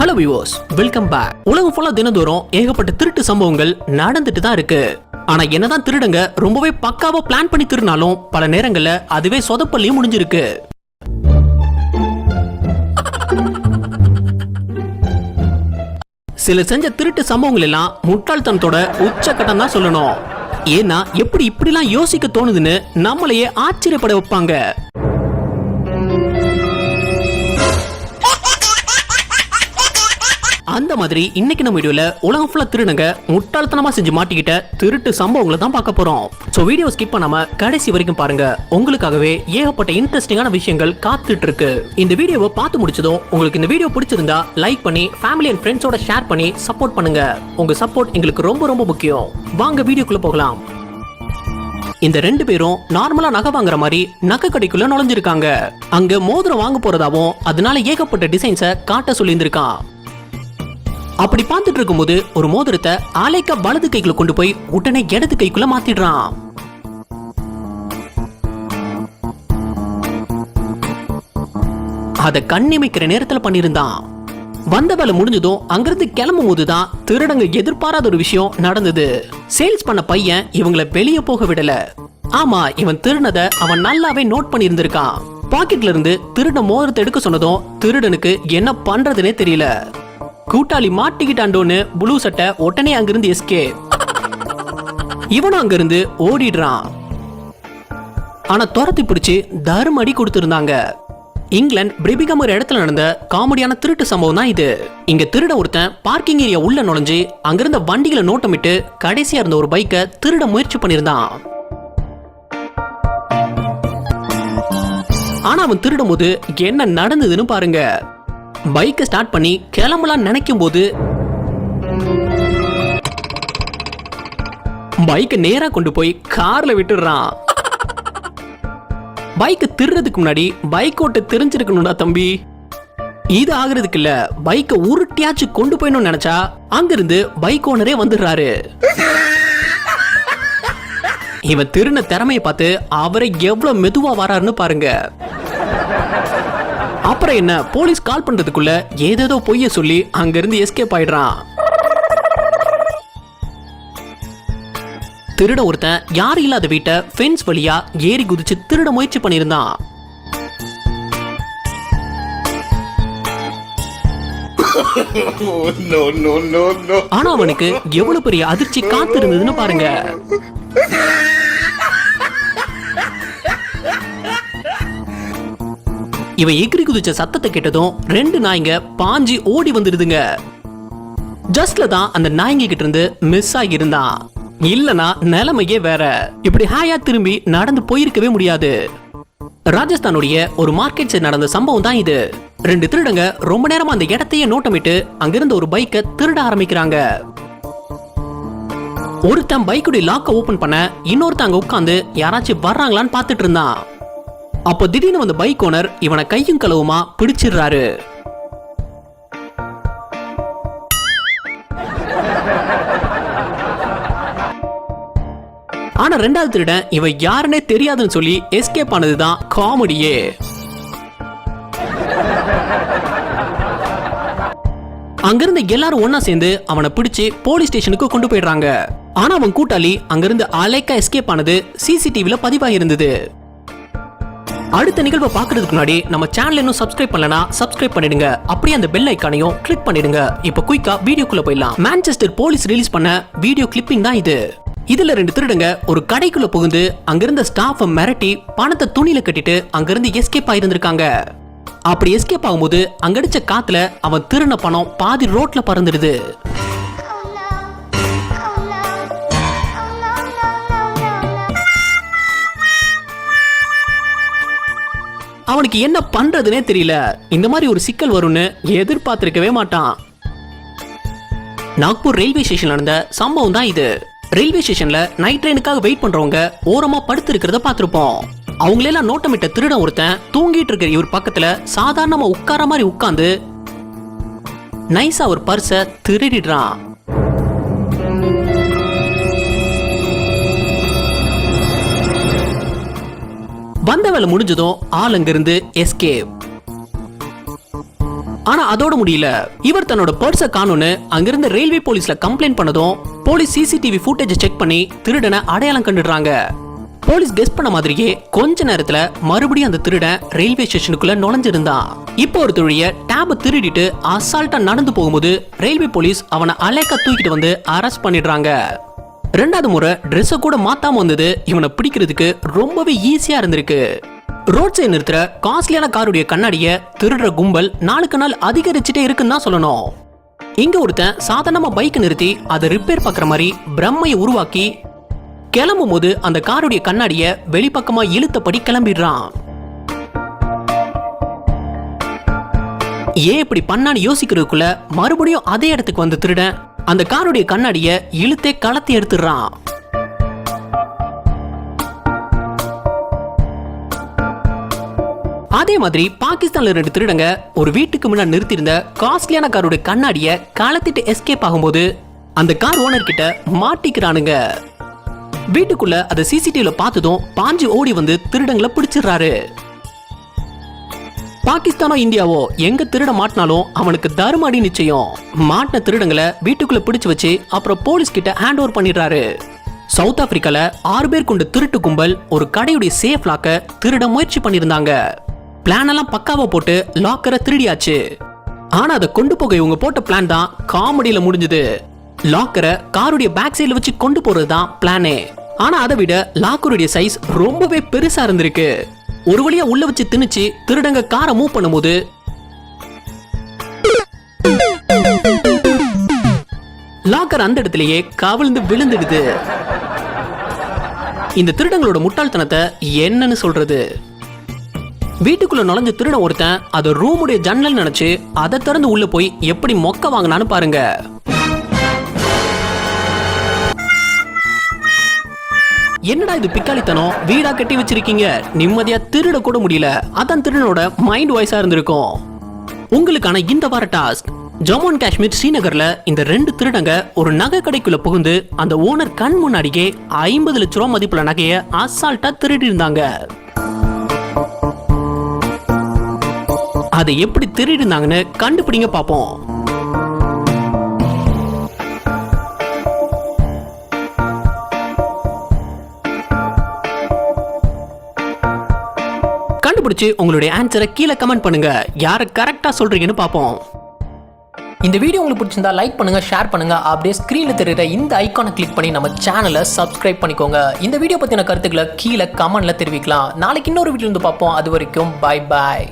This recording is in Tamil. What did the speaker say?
Hello viewers, welcome back. உலகம் ஃபுல்லா தினந்தோறும் ஏகப்பட்ட திருட்டு சம்பவங்கள் நடந்துட்டு தான் இருக்கு. ஆனா என்னதான் திருடங்க ரொம்பவே பக்காவா பிளான் பண்ணி திருடினாலும் பல நேரங்கள்ல அதுவே சொதப்பல்லையும் முடிஞ்சிருக்கு. சில செஞ்ச திருட்டு சம்பவங்கள் எல்லாம் முட்டாள்தனத்தோட உச்சக்கட்டம் தான் சொல்லணும். ஏன்னா எப்படி இப்படிலாம் யோசிக்க தோணுதுன்னு நம்மளையே ஆச்சரியப்பட வைப்பாங்க. அந்த மாதிரி இன்னைக்கு நம்ம வீடியோல உலகம் ஃபுல்லா திருடுங்க முட்டாள்தனமா செஞ்சு மாட்டிக்கிட்ட திருட்டு சம்பவங்களை தான் பார்க்க போறோம். சோ வீடியோ ஸ்கிப் பண்ணாம கடைசி வரைக்கும் பாருங்க. உங்களுக்காகவே ஏகப்பட்ட இன்ட்ரெஸ்டிங்கான விஷயங்கள் காத்துட்டு இருக்கு. இந்த வீடியோவை பார்த்து முடிச்சதும் உங்களுக்கு இந்த வீடியோ பிடிச்சிருந்தா லைக் பண்ணி ஃபேமிலி அண்ட் ஃப்ரெண்ட்ஸோட ஷேர் பண்ணி சப்போர்ட் பண்ணுங்க. உங்க சப்போர்ட் எங்களுக்கு ரொம்ப ரொம்ப முக்கியம். வாங்க வீடியோக்குள்ள போகலாம். இந்த ரெண்டு பேரும் நார்மலா நகை வாங்குற மாதிரி நகை கடைக்குள்ள நுழைஞ்சிருக்காங்க. அங்க மோதிரம் வாங்க போறதாவும் அதனால ஏகப்பட்ட டிசைன்ஸை காட்ட சொல்லியிருந்திருக்கான். அப்படி பார்த்துட்டு இருக்கும்போது ஒரு மோதிரத்தை ஆலைக்கா வலது கைக்குள்ள கொண்டு போய் உடனே இடது கைக்குள்ள மாத்திடுறான். அத கண்ணிமைக்கிற நேரத்துல பண்ணிருந்தான். வந்த வேலை முடிஞ்சதும் அங்கிருந்து கிளம்பும் போதுதான் திருடங்க எதிர்பாராத ஒரு விஷயம் நடந்தது. சேல்ஸ் பண்ண பையன் இவங்களை வெளியே போக விடல. ஆமா, இவன் திருடனத அவன் நல்லாவே நோட் பண்ணி இருந்திருக்கான். பாக்கெட்ல இருந்து திருட மோதிரத்தை எடுக்க சொன்னதும் திருடனுக்கு என்ன பண்றதுனே தெரியல. கூட்டாளி மாட்டிக்கிட்டாண்டோன்னு புளூ சட்டை உடனே அங்கிருந்து எஸ்கே. இவனும் அங்கிருந்து ஓடிடுறான். ஆனா துரத்தி பிடிச்சு தர்மடி கொடுத்திருந்தாங்க. இங்கிலாந்து பிரிபிகம் ஒரு இடத்துல நடந்த காமெடியான திருட்டு சம்பவம் தான் இது. இங்க திருட ஒருத்தன் பார்க்கிங் ஏரியா உள்ள நுழைஞ்சு அங்கிருந்த வண்டிகளை நோட்டமிட்டு கடைசியா இருந்த ஒரு பைக்கை திருட முயற்சி பண்ணிருந்தான். ஆனா அவன் திருடும் போது என்ன நடந்ததுன்னு பாருங்க. பைக்கை ஸ்டார்ட் பண்ணி கிளம்பலாம் நினைக்கும் போது பைக்கை நேரா கொண்டு போய் கார்ல விட்டுடுறான். பைக்கை திருறதுக்கு முன்னாடி பைக் ஓட்ட தெரிஞ்சிருக்கணும்டா தம்பி. இது ஆகுறதுக்கு இல்ல, பைக்கை உருட்டியாச்சு கொண்டு போயணும்னு நினைச்சா அங்கிருந்து பைக் ஓனரே வந்துடுறாரு. இவன் திருன திறமையை பார்த்து அவரை எவ்வளவு மெதுவா வராருன்னு பாருங்க. அப்புறம் என்ன, போலீஸ் கால் பண்றதுக்குள்ள ஏதேதோ பொய்ய சொல்லி அங்கிருந்து எஸ்கேப் ஆயிடுறான். திருட ஒருத்தன் யாரும் இல்லாத வீட்டை ஃபென்ஸ் வழியா ஏறி குதிச்சு திருட முயற்சி பண்ணிருந்தான். ஆனா அவனுக்கு எவ்வளவு பெரிய அதிர்ச்சி காத்து இருந்ததுன்னு பாருங்க. இவன் எகிரி குதிச்ச சத்தத்தை கேட்டதும் ரெண்டு நாய்ங்க பாஞ்சி ஓடி வந்துடுதுங்க. ஜஸ்ட்ல தான் அந்த நாய்ங்க கிட்ட இருந்து மிஸ் ஆகி இருந்தான். இல்லனா நிலைமையே வேற. இப்படி ஹாயா திரும்பி நடந்து போயிருக்கவே முடியாது. ராஜஸ்தானுடைய ஒரு மார்க்கெட் சைடு நடந்த சம்பவம் தான் இது. ரெண்டு திருடங்க ரொம்ப நேரமா அந்த இடத்தையே நோட்டமிட்டு அங்கிருந்த ஒரு பைக்கை திருட ஆரம்பிக்கிறாங்க. ஒருத்தன் பைக்குடைய லாக்க ஓபன் பண்ண இன்னொருத்தன் அங்க உட்காந்து யாராச்சும் வர்றாங்களான்னு பாத்துட்டு இருந்தான். அப்போ திடீர்னு வந்த பைக் ஓனர் இவனை கையும் களவுமா பிடிச்சிடுறாரு. ஆனா ரெண்டாவது திருடன் இவன் யாருன்னே தெரியாதுன்னு சொல்லி எஸ்கேப் ஆனதுதான் காமெடியே. அங்கிருந்து எல்லாரும் ஒன்னா சேர்ந்து அவனை பிடிச்சு போலீஸ் ஸ்டேஷனுக்கு கொண்டு போயிடுறாங்க. ஆனா அவன் கூட்டாளி அங்கிருந்து அலைக்கா எஸ்கேப் ஆனது சிசிடிவில பதிவாகி இருந்தது. அடுத்த நிகழ்வை பார்க்கிறதுக்கு முன்னாடி நம்ம சேனல் இன்னும் சப்ஸ்கிரைப் பண்ணலனா சப்ஸ்கிரைப் பண்ணிடுங்க. அப்படியே அந்த பெல் ஐகானையும் கிளிக் பண்ணிடுங்க. இப்போ குயிக்கா வீடியோக்குள்ள போயிடலாம். மான்செஸ்டர் போலீஸ் ரிலீஸ் பண்ண வீடியோ கிளிப்பிங் தான் இது. இதுல ரெண்டு திருடங்க ஒரு கடைக்குள்ள புகுந்து அங்கிருந்த ஸ்டாஃபை மிரட்டி பணத்தை துணியில கட்டிட்டு அங்கிருந்து எஸ்கேப் ஆயிருந்திருக்காங்க. அப்படி எஸ்கேப் ஆகும்போது அங்கடிச்ச காத்துல அவன் திருடின பணம் பாதி ரோட்ல பறந்துடுது. அவனுக்கு என்ன பண்றதுனே தெரியல. இந்த மாதிரி ஒரு சிக்கல் வரும்னு எதிர்பார்த்திருக்கவே மாட்டான். நாக்பூர் ரயில்வே ஸ்டேஷன்ல நடந்த சம்பவம் தான் இது. ரயில்வே ஸ்டேஷன்ல நைட் ட்ரெயினுக்காக வெயிட் பண்றவங்க ஓரமா படுத்து இருக்கிறத பார்த்திருப்போம். அவங்களெல்லாம் நோட்டமிட்ட திருடன் ஒருத்தன் தூங்கிட்டு இருக்கிற இவர் பக்கத்துல சாதாரணமா உட்கார மாதிரி உட்கார்ந்து நைஸா ஒரு பர்ஸை திருடிடுறான். வந்த வேலை முடிஞ்சதும் ஆள் அங்கிருந்து எஸ்கேப். ஆனா அதோட முடியல. இவர் தன்னோட பர்ஸ காணோன்னு அங்கிருந்த ரயில்வே போலீஸ்ல கம்ப்ளைண்ட் பண்ணதும் போலீஸ் சிசிடிவி ஃபுட்டேஜ் செக் பண்ணி திருடனை அடையாளம் கண்டுடுறாங்க. போலீஸ் கெஸ் பண்ண மாதிரியே கொஞ்ச நேரத்துல மறுபடியும் அந்த திருடன் ரயில்வே ஸ்டேஷனுக்குள்ள நுழைஞ்சிருந்தான். இப்போ ஒரு தொழிய டேப திருடிட்டு அசால்ட்டா நடந்து போகும்போது ரயில்வே போலீஸ் அவனை அலேக்கா தூக்கிட்டு வந்து அரெஸ்ட் பண்ணிடுறாங்க. ரெண்டாவது முறை ட்ரெஸ்ஸ கூட மாத்தாம வந்தது இவனை பிடிக்கிறதுக்கு ரொம்பவே ஈஸியா இருந்திருக்கு. ரோட் சைடு நிறுத்துற காஸ்ட்லியான காருடைய கண்ணாடிய திருடுற கும்பல் நாளுக்கு நாள் அதிகரிச்சுட்டே இருக்குன்னு தான் சொல்லணும். இங்க ஒருத்தன் சாதாரணமா பைக் நிறுத்தி அதை ரிப்பேர் பாக்குற மாதிரி பிரம்மையை உருவாக்கி கிளம்பும் போது அந்த காருடைய கண்ணாடிய வெளிப்பக்கமா இழுத்தபடி கிளம்பிடுறான். ஏன் இப்படி பண்ணான்னு யோசிக்கிறதுக்குள்ள மறுபடியும் அதே இடத்துக்கு வந்து திருடன் அந்த காருடைய கண்ணாடிய இழுத்தே கலத்தி எடுத்துடுறான். அதே மாதிரி பாகிஸ்தான்ல 2 திருடங்க ஒரு வீட்டுக்கு முன்னாடி நிறுத்தியிருந்த காஸ்ட்லியான காருடைய கண்ணாடிய கலத்திட்டு எஸ்கேப் ஆகும்போது அந்த கார் ஓனர் கிட்ட மாட்டிக்கிறானுங்க. வீட்டுக்குள்ள அதை சிசிடிவில பார்த்ததும் பாஞ்சு ஓடி வந்து திருடங்களை பிடிச்சிடுறாரு. பாகிஸ்தானோ இந்தியாவோ எங்க திருட மாட்டினாலும் அவனுக்கு தருமடி நிச்சயம். மாட்டின திருடங்களை வீட்டுக்குள்ள பிடிச்சு வச்சு அப்புறம் போலீஸ் கிட்ட ஹேண்ட் ஓவர் பண்ணிடுறாரு. சவுத் ஆப்பிரிக்கால 6 பேர் கொண்ட திருட்டு கும்பல் ஒரு கடையுடைய சேஃப் லாக்க திருட முயற்சி பண்ணிருந்தாங்க. பிளான் எல்லாம் பக்காவா போட்டு லாக்கரை திருடியாச்சு. ஆனா அதை கொண்டு போக இவங்க போட்ட பிளான் தான் காமெடியில முடிஞ்சது. லாக்கரை காருடைய பேக் சைடுல வச்சு கொண்டு போறதுதான் பிளானே. ஆனா அதை விட லாக்கருடைய சைஸ் ரொம்பவே பெருசா இருந்திருக்கு. ஒரு வழியா உள்ள வச்சு திணிச்சு திருடங்க காரை மூவ் பண்ணும்போது லாக்கர் அந்த இடத்திலேயே கவிழ்ந்து விழுந்துடுது. இந்த திருடங்களோட முட்டாள்தனத்தை என்னன்னு சொல்றது? வீட்டுக்குள்ள நுழைஞ்ச திருடன் ஒருத்தன் அதை ரூமுடைய ஜன்னல் நினைச்சு அதை திறந்து உள்ள போய் எப்படி மொக்க வாங்கினான்னு பாருங்க. என்னடா இது பிக்காளித்தனம், வீடா கட்டி வச்சிருக்கீங்க, நிம்மதியா திருட கூட முடியல. அதான் திருடனோட மைண்ட் வாய்ஸா இருந்திருக்கும். உங்களுக்கான இந்த வார டாஸ்க், ஜம்மு அண்ட் காஷ்மீர் ஸ்ரீநகர்ல இந்த 2 திருடங்க ஒரு நகை கடைக்குள்ள புகுந்து அந்த ஓனர் கண் முன்னாடியே 50 லட்சம் ரூபாய் மதிப்புள்ள நகையை அசால்ட்டா திருடி இருந்தாங்க. அதை எப்படி திருடி இருந்தாங்கன்னு கண்டுபிடிங்க பாப்போம். கண்டுபிடிச்சு உங்களுடைய ஆன்சரை கீழே கமெண்ட் பண்ணுங்க. யாரை கரெக்டா சொல்றீங்கன்னு பாப்போம். இந்த வீடியோ உங்களுக்கு பிடிச்சிருந்தா லைக் பண்ணுங்க, ஷேர் பண்ணுங்க. அப்படியே ஸ்கிரீன்ல தெரியுற இந்த ஐகானை கிளிக் பண்ணி நம்ம சேனலை சப்ஸ்கிரைப் பண்ணிக்கோங்க. இந்த வீடியோ பத்தின கருத்துக்களை கீழே கமெண்ட்ல தெரிவிக்கலாம். நாளைக்கு இன்னொரு வீடியோ வந்து பார்ப்போம். அது வரைக்கும் பை பாய்.